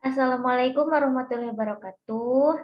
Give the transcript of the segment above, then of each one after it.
Assalamualaikum warahmatullahi wabarakatuh.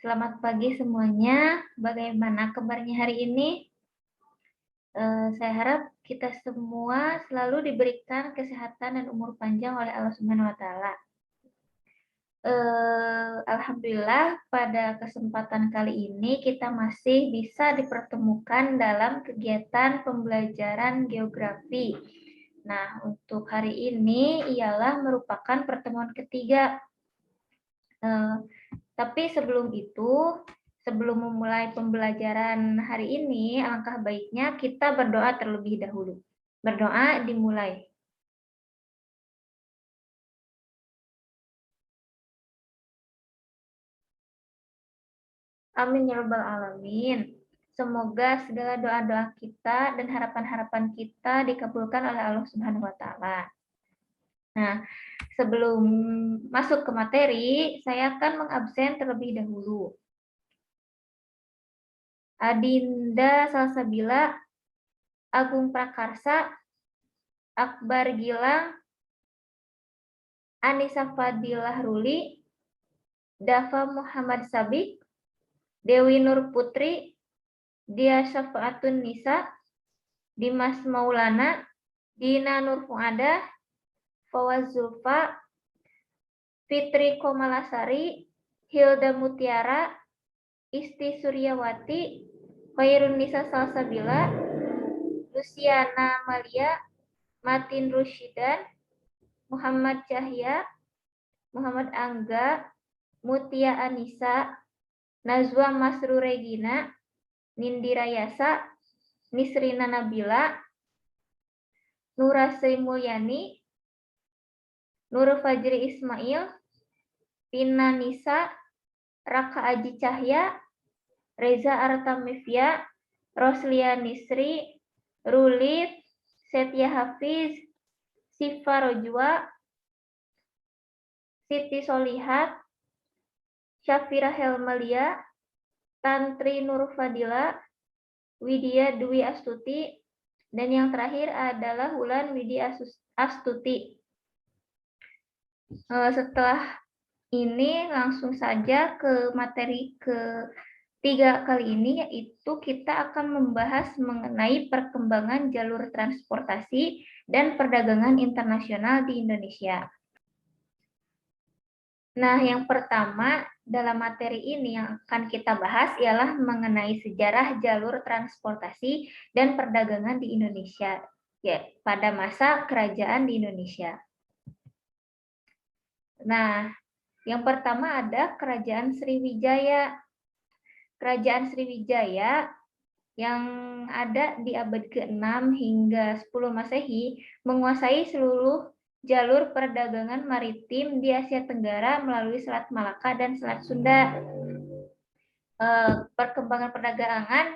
Selamat pagi semuanya. Bagaimana kabarnya hari ini? Saya harap kita semua selalu diberikan kesehatan dan umur panjang oleh Allah Subhanahu wa Ta'ala. Alhamdulillah, pada kesempatan kali ini kita masih bisa dipertemukan dalam kegiatan pembelajaran geografi. Nah, untuk hari ini ialah merupakan pertemuan ketiga. Tapi sebelum itu, sebelum memulai pembelajaran hari ini, alangkah baiknya kita berdoa terlebih dahulu. Berdoa dimulai. Amin ya rabbal alamin. Semoga segala doa-doa kita dan harapan-harapan kita dikabulkan oleh Allah Subhanahu wa Ta'ala. Nah, sebelum masuk ke materi, saya akan mengabsen terlebih dahulu. Adinda Salsabila, Agung Prakarsa, Akbar Gilang, Anissa Fadilah Ruli, Dava Muhammad Sabik, Dewi Nur Putri, Dia Syafaatun Nisa, Dimas Maulana, Dina Nur Fuada, Fawaz Zulfa, Fitri Komalasari, Hilda Mutiara, Isti Suryawati, Khairun Nisa Salsabila, Luciana Malia, Matin Rusyidan, Muhammad Cahya, Muhammad Angga, Mutia Anissa, Nazwa Masru Regina, Nindira Yasa, Nisrina Nabila, Nura Sri Mulyani, Nur Fajri Ismail, Tina Nisa, Raka Aji Cahya, Reza Artamevia, Roslia Nisri, Rulit, Setia Hafiz, Siva Rojwa, Siti Solihat, Syafira Helmalia, Tantri Nur Fadila, Widya Dwi Astuti, dan yang terakhir adalah Wulan Widi Astuti. Setelah ini langsung saja ke materi ketiga kali ini, yaitu kita akan membahas mengenai perkembangan jalur transportasi dan perdagangan internasional di Indonesia. Nah, yang pertama dalam materi ini yang akan kita bahas ialah mengenai sejarah jalur transportasi dan perdagangan di Indonesia, ya, pada masa kerajaan di Indonesia. Nah, yang pertama ada Kerajaan Sriwijaya. Kerajaan Sriwijaya yang ada di abad ke-6 hingga 10 Masehi menguasai seluruh jalur perdagangan maritim di Asia Tenggara melalui Selat Malaka dan Selat Sunda. Perkembangan perdagangan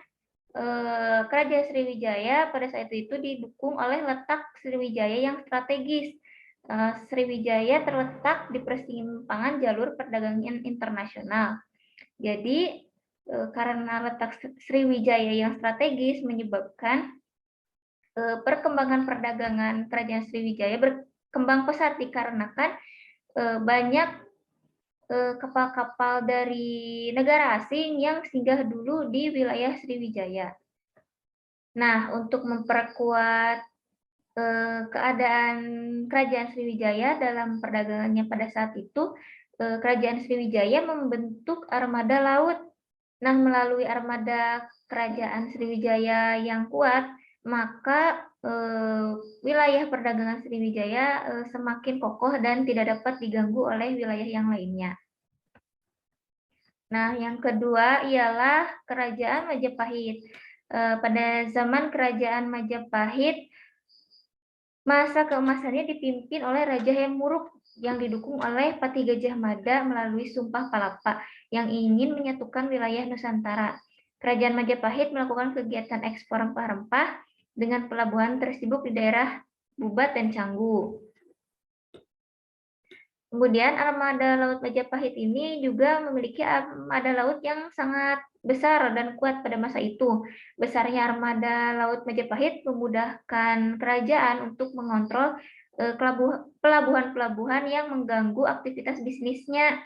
Kerajaan Sriwijaya pada saat itu didukung oleh letak Sriwijaya yang strategis. Sriwijaya terletak di persimpangan jalur perdagangan internasional. Jadi karena letak Sriwijaya yang strategis menyebabkan perkembangan perdagangan Kerajaan Sriwijaya berkembang pesat dikarenakan banyak kapal-kapal dari negara asing yang singgah dulu di wilayah Sriwijaya. Nah, untuk memperkuat keadaan Kerajaan Sriwijaya dalam perdagangannya pada saat itu, Kerajaan Sriwijaya membentuk armada laut. Nah, melalui armada Kerajaan Sriwijaya yang kuat, maka wilayah perdagangan Sriwijaya semakin kokoh dan tidak dapat diganggu oleh wilayah yang lainnya. Nah, yang kedua ialah Kerajaan Majapahit. Pada zaman Kerajaan Majapahit, masa keemasannya dipimpin oleh Raja Hemuruk yang didukung oleh Pati Gajah Mada melalui Sumpah Palapa yang ingin menyatukan wilayah Nusantara. Kerajaan Majapahit melakukan kegiatan ekspor rempah-rempah dengan pelabuhan tersibuk di daerah Bubat dan Canggu. Kemudian armada laut Majapahit ini juga memiliki armada laut yang sangat besar dan kuat pada masa itu. Besarnya armada laut Majapahit memudahkan kerajaan untuk mengontrol pelabuhan-pelabuhan yang mengganggu aktivitas bisnisnya.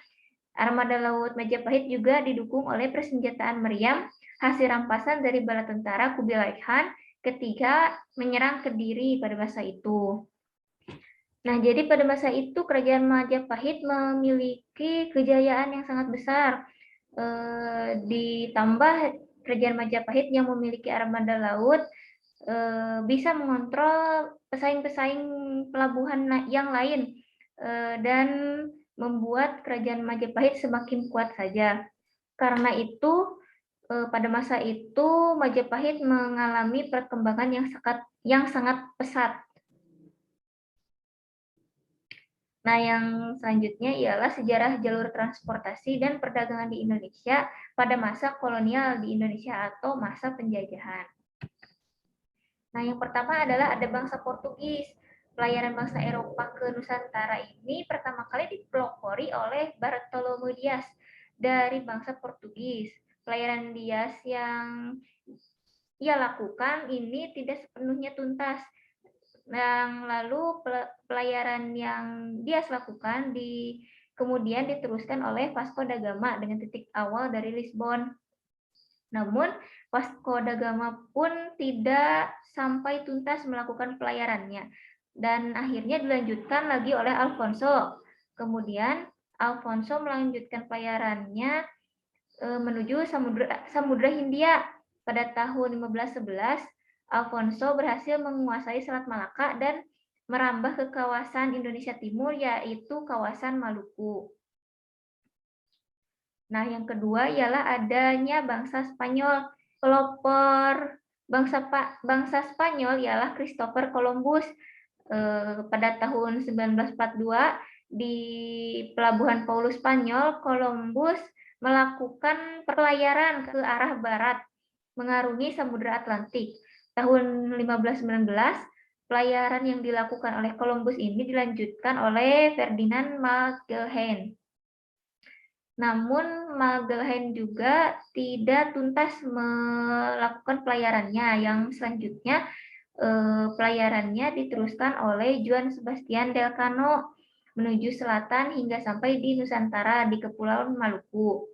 Armada laut Majapahit juga didukung oleh persenjataan meriam hasil rampasan dari bala tentara Kubilai Khan ketika menyerang Kediri pada masa itu. Nah, jadi pada masa itu kerajaan Majapahit memiliki kejayaan yang sangat besar. Ditambah kerajaan Majapahit yang memiliki armada laut bisa mengontrol pesaing-pesaing pelabuhan yang lain dan membuat kerajaan Majapahit semakin kuat saja. Karena itu pada masa itu Majapahit mengalami perkembangan yang sangat pesat. Nah, yang selanjutnya ialah sejarah jalur transportasi dan perdagangan di Indonesia pada masa kolonial di Indonesia atau masa penjajahan. Nah, yang pertama adalah ada bangsa Portugis. Pelayaran bangsa Eropa ke Nusantara ini pertama kali dipelopori oleh Bartolomeu Dias dari bangsa Portugis. Pelayaran Dias yang ia lakukan ini tidak sepenuhnya tuntas. Yang lalu pelayaran yang dia lakukan kemudian diteruskan oleh Vasco da Gama dengan titik awal dari Lisbon. Namun Vasco da Gama pun tidak sampai tuntas melakukan pelayarannya dan akhirnya dilanjutkan lagi oleh Alfonso. Kemudian Alfonso melanjutkan pelayarannya menuju Samudra Hindia. Pada tahun 1511 Alfonso berhasil menguasai Selat Malaka dan merambah ke kawasan Indonesia Timur, yaitu kawasan Maluku. Nah, yang kedua ialah adanya bangsa Spanyol. Pelopor bangsa Spanyol ialah Christopher Columbus. Pada tahun 1942 di Pelabuhan Paulus Spanyol, Columbus melakukan pelayaran ke arah barat mengarungi Samudra Atlantik. Tahun 1519, pelayaran yang dilakukan oleh Columbus ini dilanjutkan oleh Ferdinand Magellan. Namun Magellan juga tidak tuntas melakukan pelayarannya. Yang selanjutnya pelayarannya diteruskan oleh Juan Sebastian Elcano menuju selatan hingga sampai di Nusantara di Kepulauan Maluku.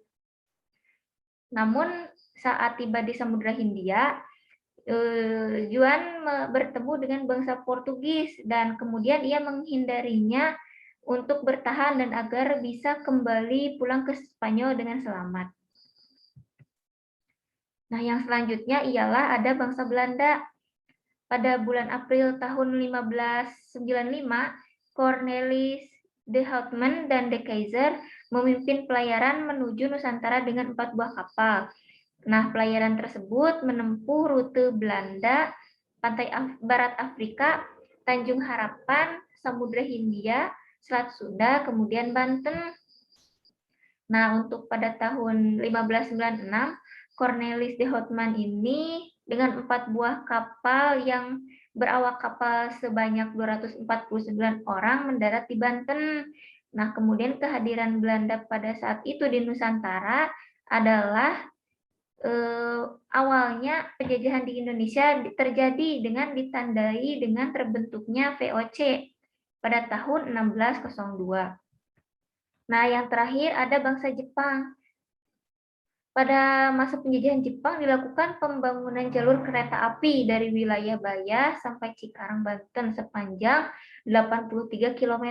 Namun saat tiba di Samudra Hindia, Juan bertemu dengan bangsa Portugis dan kemudian ia menghindarinya untuk bertahan dan agar bisa kembali pulang ke Spanyol dengan selamat. Nah, yang selanjutnya ialah ada bangsa Belanda. Pada bulan April tahun 1595, Cornelis de Houtman dan de Keyser memimpin pelayaran menuju Nusantara dengan 4 buah kapal. Nah, pelayaran tersebut menempuh rute Belanda, pantai barat Afrika, Tanjung Harapan, Samudra Hindia, Selat Sunda, kemudian Banten. Nah, untuk pada tahun 1596, Cornelis de Houtman ini dengan 4 buah kapal yang berawak kapal sebanyak 249 orang mendarat di Banten. Nah, kemudian kehadiran Belanda pada saat itu di Nusantara adalah awalnya penjajahan di Indonesia terjadi dengan ditandai dengan terbentuknya VOC pada tahun 1602. Nah, yang terakhir ada bangsa Jepang. Pada masa penjajahan Jepang dilakukan pembangunan jalur kereta api dari wilayah Baya sampai Cikarang, Banten sepanjang 83 km.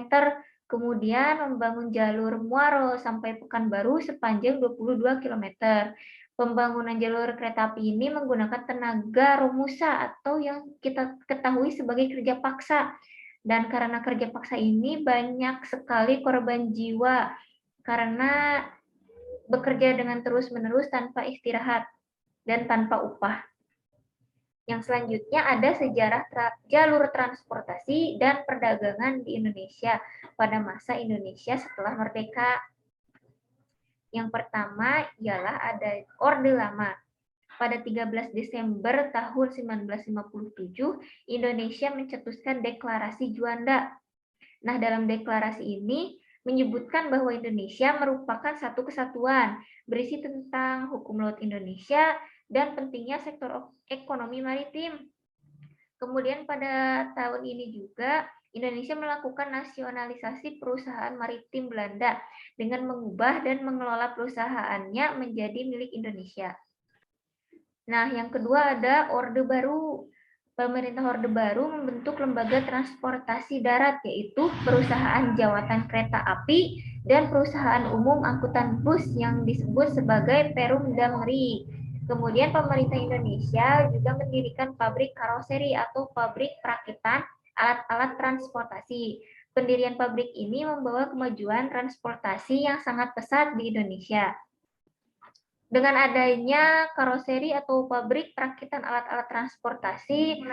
Kemudian membangun jalur Muaro sampai Pekanbaru sepanjang 22 km. Pembangunan jalur kereta api ini menggunakan tenaga romusa atau yang kita ketahui sebagai kerja paksa. Dan karena kerja paksa ini banyak sekali korban jiwa karena bekerja dengan terus-menerus tanpa istirahat dan tanpa upah. Yang selanjutnya ada sejarah jalur transportasi dan perdagangan di Indonesia pada masa Indonesia setelah merdeka. Yang pertama ialah ada Orde Lama. Pada 13 Desember tahun 1957, Indonesia mencetuskan Deklarasi Juanda. Nah, dalam deklarasi ini menyebutkan bahwa Indonesia merupakan satu kesatuan, berisi tentang hukum laut Indonesia dan pentingnya sektor ekonomi maritim. Kemudian pada tahun ini juga Indonesia melakukan nasionalisasi perusahaan maritim Belanda dengan mengubah dan mengelola perusahaannya menjadi milik Indonesia. Nah, yang kedua ada Orde Baru. Pemerintah Orde Baru membentuk lembaga transportasi darat, yaitu Perusahaan Jawatan Kereta Api dan Perusahaan Umum Angkutan Bus yang disebut sebagai Perum Damri. Kemudian pemerintah Indonesia juga mendirikan pabrik karoseri atau pabrik perakitan alat-alat transportasi. Pendirian pabrik ini membawa kemajuan transportasi yang sangat pesat di Indonesia. Dengan adanya karoseri atau pabrik perakitan alat-alat transportasi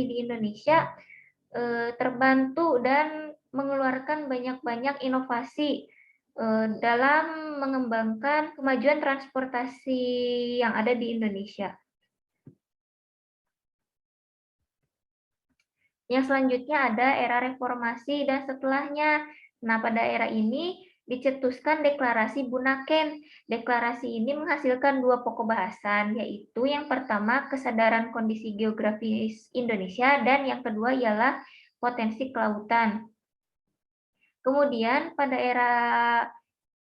di Indonesia terbantu dan mengeluarkan banyak-banyak inovasi dalam mengembangkan kemajuan transportasi yang ada di Indonesia. Yang selanjutnya ada era reformasi dan setelahnya. Nah, pada era ini dicetuskan deklarasi Bunaken. Deklarasi ini menghasilkan dua pokok bahasan, yaitu yang pertama kesadaran kondisi geografis Indonesia dan yang kedua ialah potensi kelautan. Kemudian pada era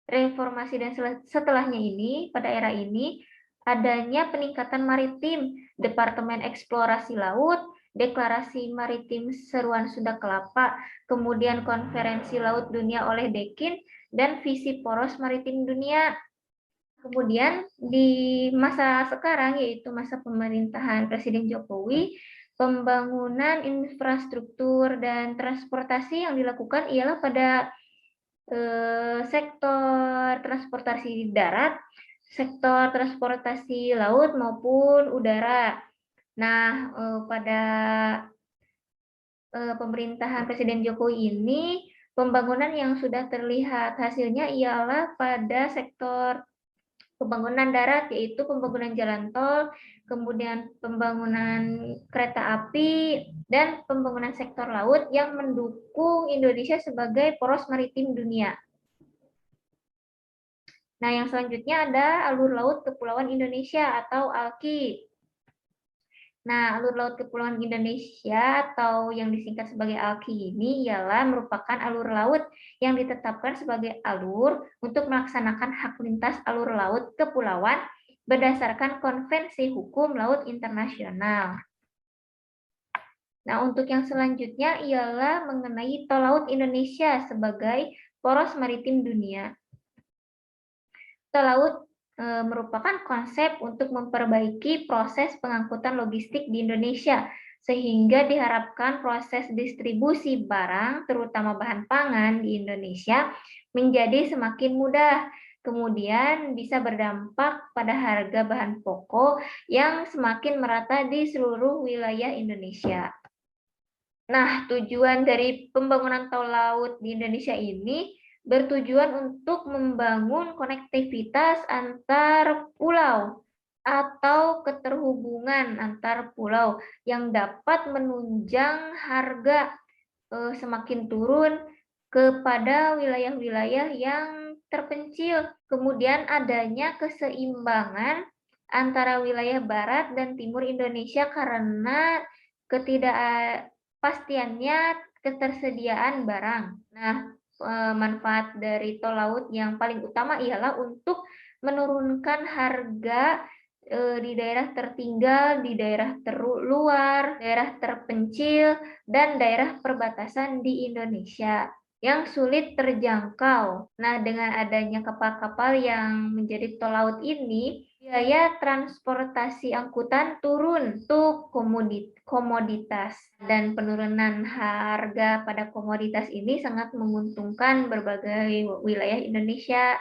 reformasi dan setelahnya ini, pada era ini adanya peningkatan maritim, Departemen Eksplorasi Laut, Deklarasi Maritim Seruan Sunda Kelapa, kemudian Konferensi Laut Dunia oleh Dekin, dan Visi Poros Maritim Dunia. Kemudian di masa sekarang, yaitu masa pemerintahan Presiden Jokowi, pembangunan infrastruktur dan transportasi yang dilakukan ialah pada sektor transportasi darat, sektor transportasi laut maupun udara. Nah, pada pemerintahan Presiden Jokowi ini, pembangunan yang sudah terlihat hasilnya ialah pada sektor pembangunan darat, yaitu pembangunan jalan tol, kemudian pembangunan kereta api, dan pembangunan sektor laut yang mendukung Indonesia sebagai poros maritim dunia. Nah, yang selanjutnya ada alur laut Kepulauan Indonesia atau ALKI. Nah, alur laut Kepulauan Indonesia atau yang disingkat sebagai ALKI ini ialah merupakan alur laut yang ditetapkan sebagai alur untuk melaksanakan hak lintas alur laut kepulauan berdasarkan Konvensi Hukum Laut Internasional. Nah, untuk yang selanjutnya ialah mengenai tol laut Indonesia sebagai poros maritim dunia. Tol laut merupakan konsep untuk memperbaiki proses pengangkutan logistik di Indonesia, sehingga diharapkan proses distribusi barang, terutama bahan pangan di Indonesia, menjadi semakin mudah. Kemudian bisa berdampak pada harga bahan pokok yang semakin merata di seluruh wilayah Indonesia. Nah, tujuan dari pembangunan tol laut di Indonesia ini bertujuan untuk membangun konektivitas antar pulau atau keterhubungan antar pulau yang dapat menunjang harga semakin turun kepada wilayah-wilayah yang terpencil. Kemudian adanya keseimbangan antara wilayah barat dan timur Indonesia karena ketidakpastiannya ketersediaan barang. Nah, manfaat dari tol laut yang paling utama ialah untuk menurunkan harga di daerah tertinggal, di daerah terluar, daerah terpencil, dan daerah perbatasan di Indonesia yang sulit terjangkau. Nah, dengan adanya kapal-kapal yang menjadi tol laut ini, biaya transportasi angkutan turun untuk komoditas, dan penurunan harga pada komoditas ini sangat menguntungkan berbagai wilayah Indonesia.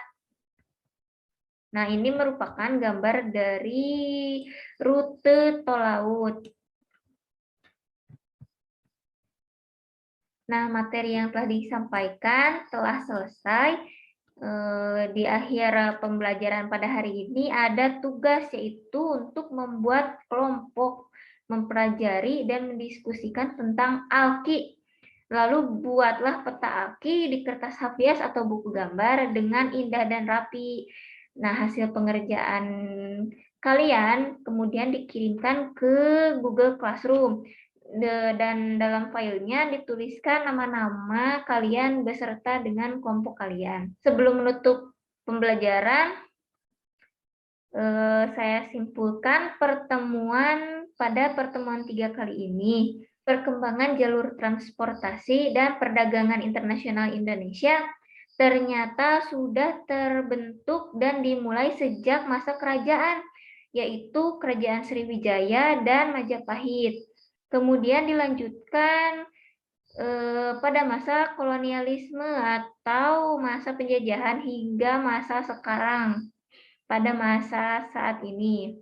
Nah, ini merupakan gambar dari rute tol laut. Nah, materi yang telah disampaikan telah selesai. Di akhir pembelajaran pada hari ini ada tugas, yaitu untuk membuat kelompok, mempelajari dan mendiskusikan tentang ALKI. Lalu buatlah peta ALKI di kertas hafiaz atau buku gambar dengan indah dan rapi. Nah, hasil pengerjaan kalian kemudian dikirimkan ke Google Classroom. dan dalam filenya dituliskan nama-nama kalian beserta dengan kelompok kalian. Sebelum menutup pembelajaran, saya simpulkan pada pertemuan 3 kali ini, perkembangan jalur transportasi dan perdagangan internasional Indonesia ternyata sudah terbentuk dan dimulai sejak masa kerajaan, yaitu Kerajaan Sriwijaya dan Majapahit. Kemudian dilanjutkan pada masa kolonialisme atau masa penjajahan hingga masa sekarang, pada masa saat ini.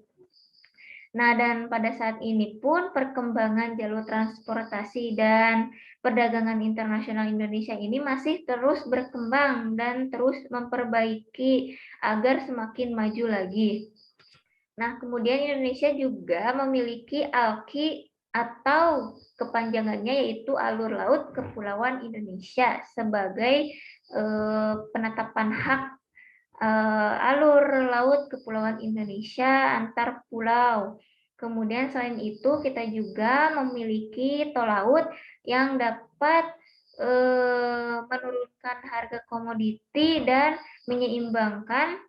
Nah, dan pada saat ini pun perkembangan jalur transportasi dan perdagangan internasional Indonesia ini masih terus berkembang dan terus memperbaiki agar semakin maju lagi. Nah, kemudian Indonesia juga memiliki ALKI atau kepanjangannya yaitu Alur Laut Kepulauan Indonesia sebagai penetapan hak alur laut Kepulauan Indonesia antar pulau. Kemudian selain itu kita juga memiliki tol laut yang dapat menurunkan harga komoditi dan menyeimbangkan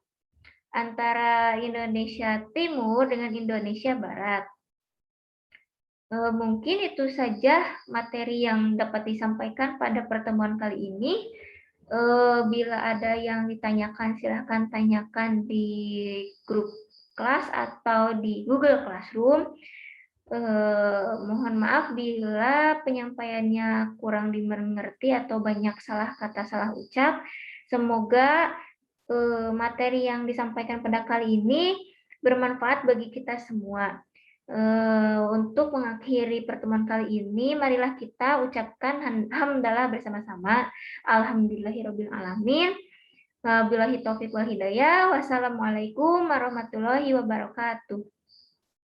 antara Indonesia Timur dengan Indonesia Barat. Mungkin itu saja materi yang dapat disampaikan pada pertemuan kali ini. Bila ada yang ditanyakan, silahkan tanyakan di grup kelas atau di Google Classroom. Mohon maaf bila penyampaiannya kurang dimengerti atau banyak salah kata, salah ucap. Semoga materi yang disampaikan pada kali ini bermanfaat bagi kita semua. Untuk mengakhiri pertemuan kali ini, marilah kita ucapkan hamdalah bersama-sama. Alhamdulillahirabbil alamin. Wabillahi taufiq wal hidayah. Wassalamualaikum warahmatullahi wabarakatuh.